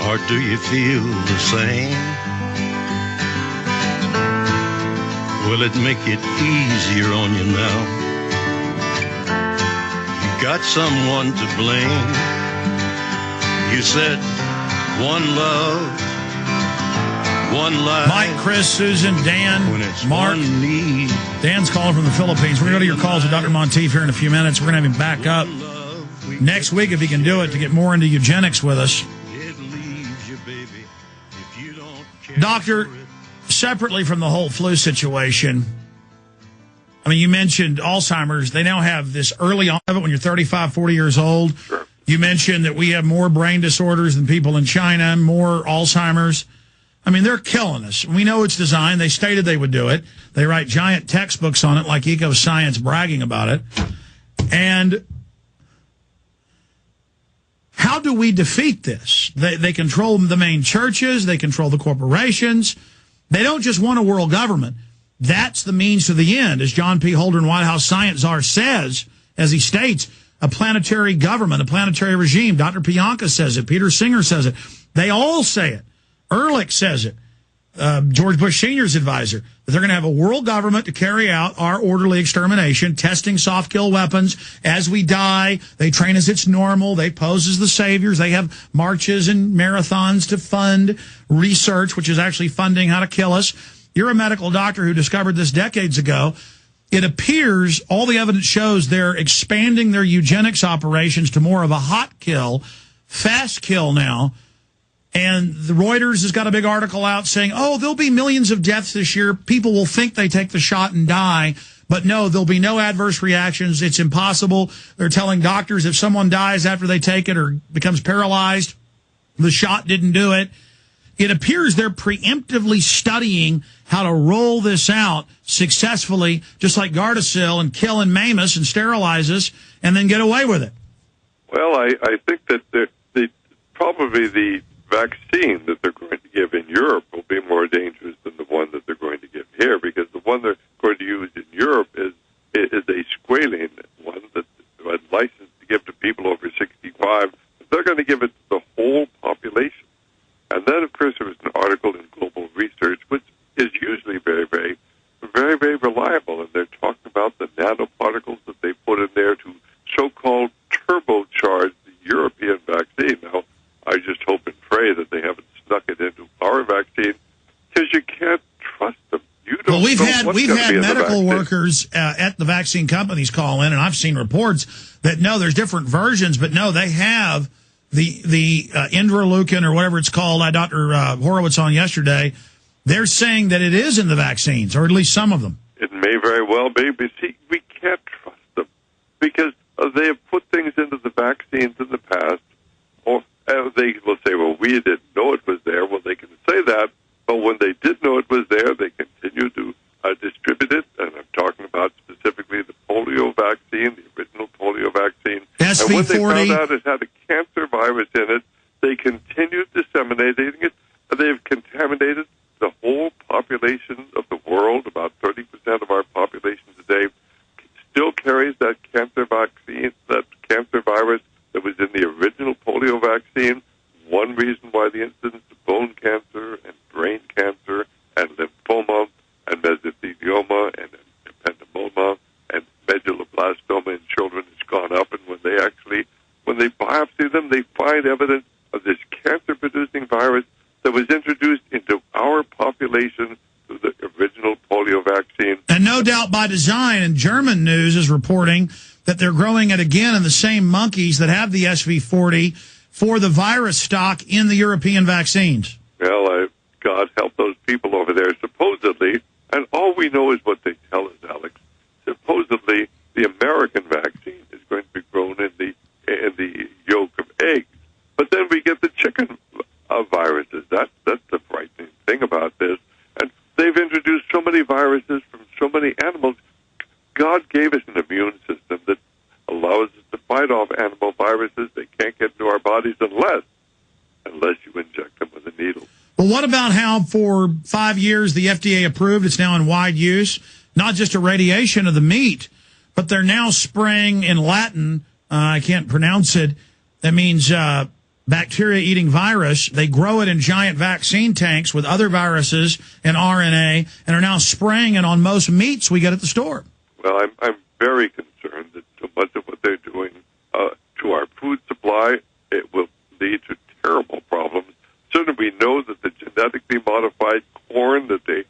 Or do you feel the same? Will it make it easier on you now? You got someone to blame. You said one love, one life. Mike, Chris, Susan, Dan, Mark. Dan's calling from the Philippines. We're going to go to your calls with Dr. Monteith here in a few minutes. We're going to have him back up next week if he can do it to get more into eugenics with us. Doctor, separately from the whole flu situation, I mean, you mentioned Alzheimer's. They now have this early on of it when you're 35, 40 years old. Sure. You mentioned that we have more brain disorders than people in China, more Alzheimer's. I mean, they're killing us. We know it's designed. They stated they would do it. They write giant textbooks on it like EcoScience bragging about it. And how do we defeat this? They control the main churches. They control the corporations. They don't just want a world government. That's the means to the end. As John P. Holdren, White House science czar, says, as he states, a planetary government, a planetary regime. Dr. Pianka says it. Peter Singer says it. They all say it. Ehrlich says it. George Bush Sr.'s advisor, that they're going to have a world government to carry out our orderly extermination, testing soft kill weapons as we die. They train as it's normal. They pose as the saviors. They have marches and marathons to fund research, which is actually funding how to kill us. You're a medical doctor who discovered this decades ago. It appears all the evidence shows they're expanding their eugenics operations to more of a hot kill, fast kill now. And the Reuters has got a big article out saying, oh, there'll be millions of deaths this year. People will think they take the shot and die. But no, there'll be no adverse reactions. It's impossible. They're telling doctors if someone dies after they take it or becomes paralyzed, the shot didn't do it. It appears they're preemptively studying how to roll this out successfully, just like Gardasil, and kill and maim us and sterilize us and then get away with it. Well, I think that probably the vaccine that they're going to give in Europe will be more dangerous than the one that they're going to give here, because the one they're going to use in Europe is a squalene one that's licensed to give to people over 65. They're going to give it to the whole population. And then, of course, there was an article in Global Research, which is usually very, very, very, very reliable, and they're talking about the nanoparticles that they put in there to so-called turbocharge the European vaccine. Now, I just hope and pray that they haven't snuck it into our vaccine, because you can't trust them. You don't. Well, we've know had medical workers at the vaccine companies call in, and I've seen reports that no, there's different versions, but no, they have the Indroleukin or whatever it's called. Dr. Horowitz on yesterday. They're saying that it is in the vaccines, or at least some of them. It may very well be, but see, we can't trust them because they have put things into the vaccines in the past. Or they will say, well, we didn't know it was there. Well, they can say that, but when they did know it was there, they continue to distribute it. And I'm talking about specifically the polio vaccine, the original polio vaccine. SV40. And when they found out it had a cancer virus in it, they continued disseminating it. They've contaminated the whole population of the world. About 30% of our population today still carries that cancer vaccine, that cancer virus that was in the original polio vaccine. One reason why the incidence of bone cancer and brain cancer and lymphoma and mesothelioma and ependymoma and medulloblastoma in children has gone up. And when they biopsy them, they find evidence of this cancer-producing virus that was introduced into our population through the original polio vaccine. And no doubt by design, and German news is reporting that they're growing it again in the same monkeys that have the SV40 for the virus stock in the European vaccines. Well, God help those people over there, supposedly, and all we know is what they tell us, Alex. Supposedly, the American vaccine is going to be grown in the yolk of eggs. But then we get the chicken viruses. That's the frightening thing about this. And they've introduced so many viruses from so many animals. God gave us an immune system that allows us to fight off animal viruses. They can't get into our bodies unless you inject them with a needle. Well, what about how for 5 years the FDA approved, it's now in wide use, not just irradiation of the meat, but they're now spraying in Latin, I can't pronounce it, that means bacteria-eating virus. They grow it in giant vaccine tanks with other viruses and RNA and are now spraying it on most meats we get at the store. Well, I'm very concerned that so much of what they're doing to our food supply, it will lead to terrible problems. Certainly, we know that the genetically modified corn that they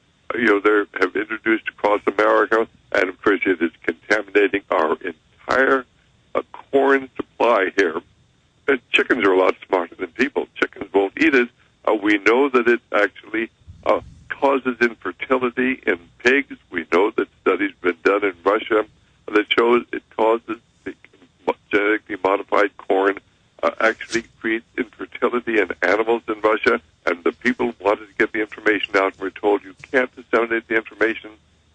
have introduced across America, and of course, it is contaminating our entire corn supply here. And chickens are a lot smarter than people. Chickens won't eat it. We know that it actually causes infertility in pigs. We know that studies have been done in Russia that shows it causes the genetically modified corn actually creates infertility in animals in Russia. And the people wanted to get the information out and were told you can't disseminate the information.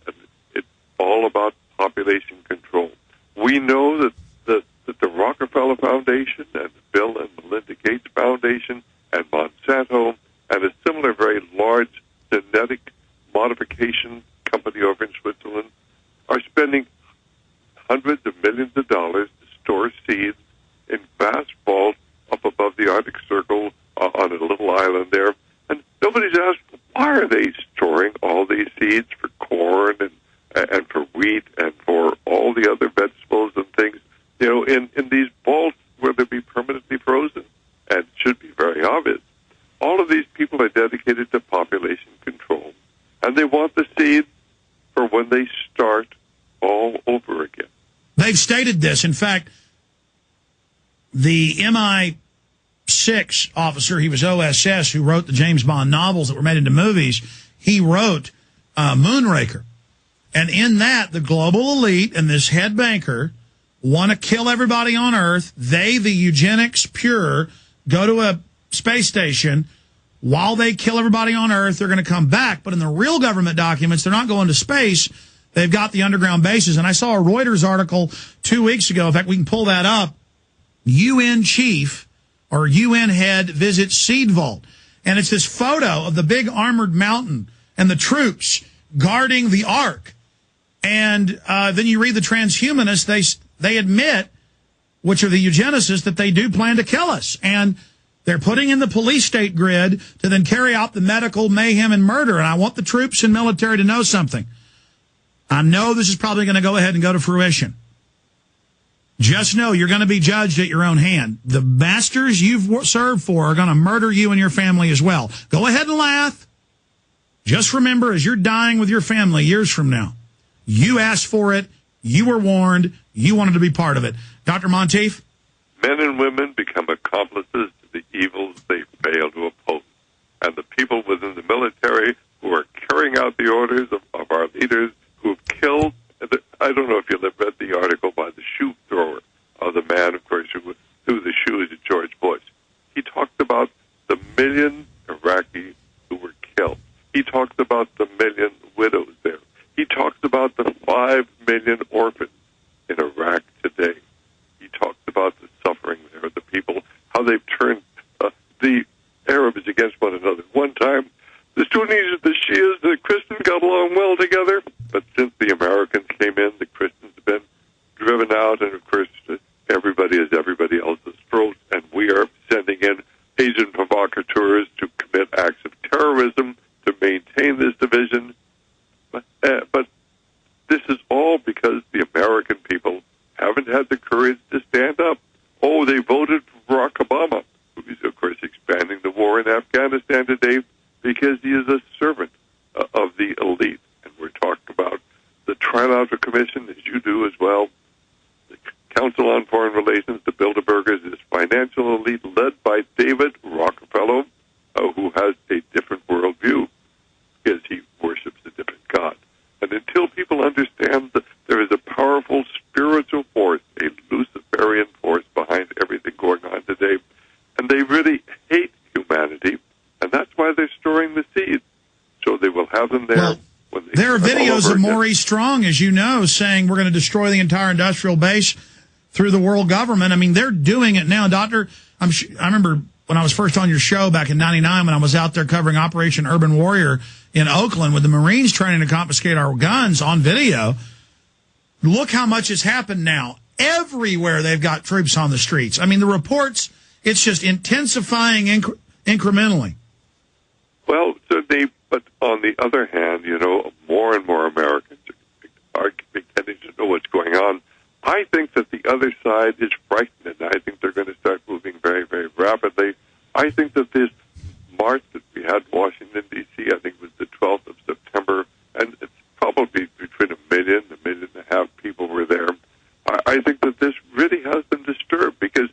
And it's all about population control. We know that the Rockefeller Foundation and the Bill and Melinda Gates Foundation and Monsanto and a similar very large genetic modification company over in Switzerland are spending hundreds of millions of dollars to store seeds in vast vaults up above the Arctic Circle on a little island there. And nobody's asked, why are they storing all these seeds for corn and for wheat and for all the other vegetables and things, in these vaults where they'll be permanently frozen? And it should be very obvious. All of these people are dedicated to population control, and they want the seeds for when they start all over again. They've stated this. In fact, the MI6 officer, he was OSS, who wrote the James Bond novels that were made into movies, he wrote Moonraker. And in that, the global elite and this head banker want to kill everybody on Earth. They, the eugenics pure, go to a space station. While they kill everybody on Earth, they're going to come back. But in the real government documents, they're not going to space. They've got the underground bases. And I saw a Reuters article 2 weeks ago. In fact, we can pull that up. UN chief or UN head visits seed vault. And it's this photo of the big armored mountain and the troops guarding the Ark. And then you read the transhumanists, they admit, which are the eugenicists, that they do plan to kill us. And they're putting in the police state grid to then carry out the medical mayhem and murder. And I want the troops and military to know something. I know this is probably going to go ahead and go to fruition. Just know you're going to be judged at your own hand. The masters you've served for are going to murder you and your family as well. Go ahead and laugh. Just remember, as you're dying with your family years from now, you asked for it, you were warned, you wanted to be part of it. Dr. Monteith? Men and women become accomplices to the evils they fail to oppose. And the people within the military who are carrying out the orders of our leaders who have killed, I don't know if you read the article by the shoe thrower, the man, of course, who threw the shoes at George Bush. He talked about the million Iraqis who were killed. He talked about the million widows there. He talks about the 5 million orphans in Iraq today. He talks about the suffering there, the people, how they've turned the Arabs against one another. One time, the Sunnis, the Shias, the Christians got along well together, but since the Americans came in, the Christians have been driven out, and of course, everybody is everybody else's throat, and we are sending in Asian provocateurs to commit acts of terrorism to maintain this division. But this is all because the American people haven't had the courage to stand up. Oh, they voted for Barack Obama, who is, of course, expanding the war in Afghanistan today because he is a servant of the elite. And we're talking about the Trilateral Commission, as you do as well, the Council on Foreign Relations, the Bilderbergers, this financial elite led by David Rockefeller, who has a different worldview because he worships a different God. And until people understand that there is a powerful spiritual force, a Luciferian force behind everything going on today, and they really hate humanity, and that's why they're storing the seeds, so they will have them there. Well, when they there are videos of Maurice Strong, as you know, saying we're going to destroy the entire industrial base through the world government. I mean, they're doing it now. Doctor, I remember when I was first on your show back in '99 when I was out there covering Operation Urban Warrior in Oakland with the Marines trying to confiscate our guns on video. Look how much has happened now. Everywhere they've got troops on the streets. I mean, the reports It's just intensifying incrementally. Well, certainly, but on the other hand, more and more Americans are beginning to know what's going on. I think that the other side is frightened, and I think they're going to start moving very, very rapidly. I think that this march that we had in Washington, D.C., I think it was the 12th of September, and it's probably between 1 million, 1.5 million people were there. I think that this really has them disturbed because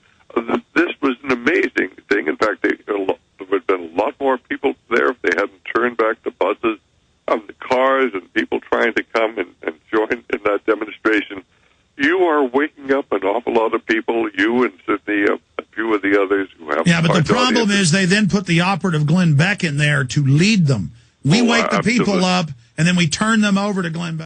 this was an amazing thing. In fact, there would have been a lot more people there if they hadn't turned back the buses and the cars and people trying to come and join in that demonstration. You are waking up an awful lot of people, you and certainly a few of the others who have... Yeah, but the problem is they then put the operative Glenn Beck in there to lead them. We wake the people up, and then we turn them over to Glenn Beck.